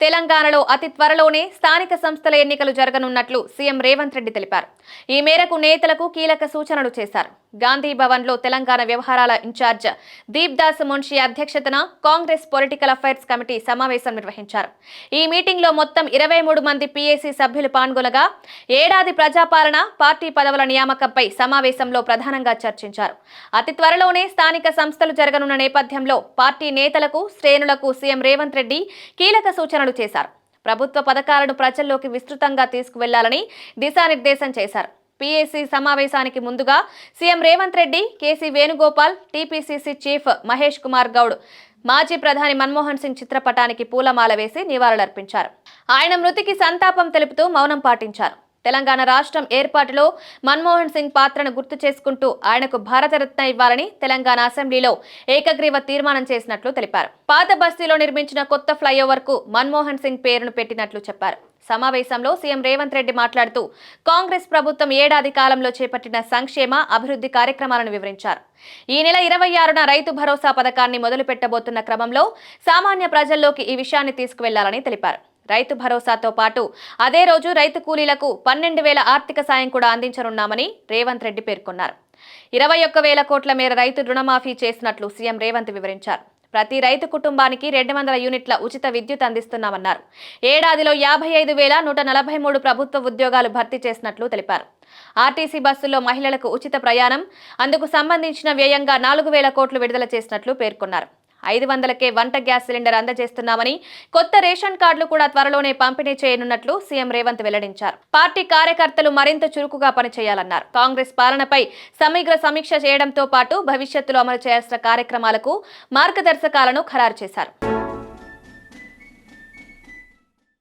తెలంగాణలో అతి త్వరలోనే స్థానిక సంస్థల ఎన్నికలు జరగనున్నట్లు సీఎం రేవంత్ రెడ్డి తెలిపారు. ఈ మేరకు నేతలకు కీలక సూచనలు చేశారు. గాంధీ భవన్ లో తెలంగాణ వ్యవహారాల ఇన్ఛార్జ్ దీప్ దాస్ మున్షి అధ్యక్షతన కాంగ్రెస్ పొలిటికల్ అఫైర్స్ కమిటీ సమావేశం నిర్వహించారు. ఈ మీటింగ్ లో మొత్తం 23 మంది పీఏసీ సభ్యులు పాల్గొనగా ఏడాది ప్రజాపాలన, పార్టీ పదవుల నియామకంపై సమావేశంలో ప్రధానంగా చర్చించారు. అతి త్వరలోనే స్థానిక సంస్థలు జరగనున్న నేపథ్యంలో పార్టీ నేతలకు, శ్రేణులకు సీఎం రేవంత్ రెడ్డి కీలక సూచనలు చేశారు. ప్రభుత్వ పథకాలను ప్రజల్లోకి విస్తృతంగా తీసుకువెళ్లాలని దిశానిర్దేశం చేశారు. పీఏసీ సమావేశానికి ముందుగా CM Revanth Reddy, KC Venugopal, TPCC chief Mahesh Kumar Goud మాజీ ప్రధాని మన్మోహన్ సింగ్ చిత్రపటానికి పూలమాల వేసి నివాళులర్పించారు. ఆయన మృతికి సంతాపం తెలుపుతూ మౌనం పాటించారు. తెలంగాణ రాష్ట్రం ఏర్పాటులో మన్మోహన్ సింగ్ పాత్రను గుర్తు చేసుకుంటూ ఆయనకు భారతరత్న ఇవ్వాలని తెలంగాణ అసెంబ్లీలో ఏకగ్రీవ తీర్మానం చేసినట్లు తెలిపారు. పాత బస్తీలో నిర్మించిన కొత్త ఫ్లైఓవర్ కు మన్మోహన్ సింగ్ పేరును పెట్టినట్లు చెప్పారు. సమావేశంలో సీఎం రేవంత్ రెడ్డి మాట్లాడుతూ కాంగ్రెస్ ప్రభుత్వం ఏడాది కాలంలో చేపట్టిన సంక్షేమ, అభివృద్ధి కార్యక్రమాలను వివరించారు. ఈ నెల 26న రైతు భరోసా పథకాన్ని మొదలు పెట్టబోతున్న క్రమంలో సామాన్య ప్రజల్లోకి ఈ విషయాన్ని తీసుకువెళ్లాలని తెలిపారు. రైతు భరోసాతో పాటు అదే రోజు రైతు కూలీలకు 12,000 ఆర్థిక సాయం కూడా అందించనున్నామని రేవంత్ రెడ్డి పేర్కొన్నారు. 21,000 కోట్ల మేర రైతు రుణమాఫీ చేసినట్లు సీఎం రేవంత్ వివరించారు. ప్రతి రైతు కుటుంబానికి 200 యూనిట్ల ఉచిత విద్యుత్ అందిస్తున్నామన్నారు. ఏడాదిలో 55,143 ప్రభుత్వ ఉద్యోగాలు భర్తీ చేసినట్లు తెలిపారు. ఆర్టీసీ బస్సుల్లో మహిళలకు ఉచిత ప్రయాణం, అందుకు సంబంధించిన వ్యయంగా 4,000 కోట్లు విడుదల చేసినట్లు పేర్కొన్నారు. 500కే వంట గ్యాస్ సిలిండర్ అందజేస్తున్నామని, కొత్త రేషన్ కార్డులు కూడా త్వరలోనే పంపిణీ చేయనున్నట్లు సీఎం రేవంత్ వెల్లడించారు. పార్టీ కార్యకర్తలు మరింత చురుకుగా పనిచేయాలన్నారు. కాంగ్రెస్ పాలనపై సమగ్ర సమీక్ష చేయడంతో పాటు భవిష్యత్తులో అమలు చేయాల్సిన కార్యక్రమాలకు మార్గదర్శకాలను ఖరారు చేశారు.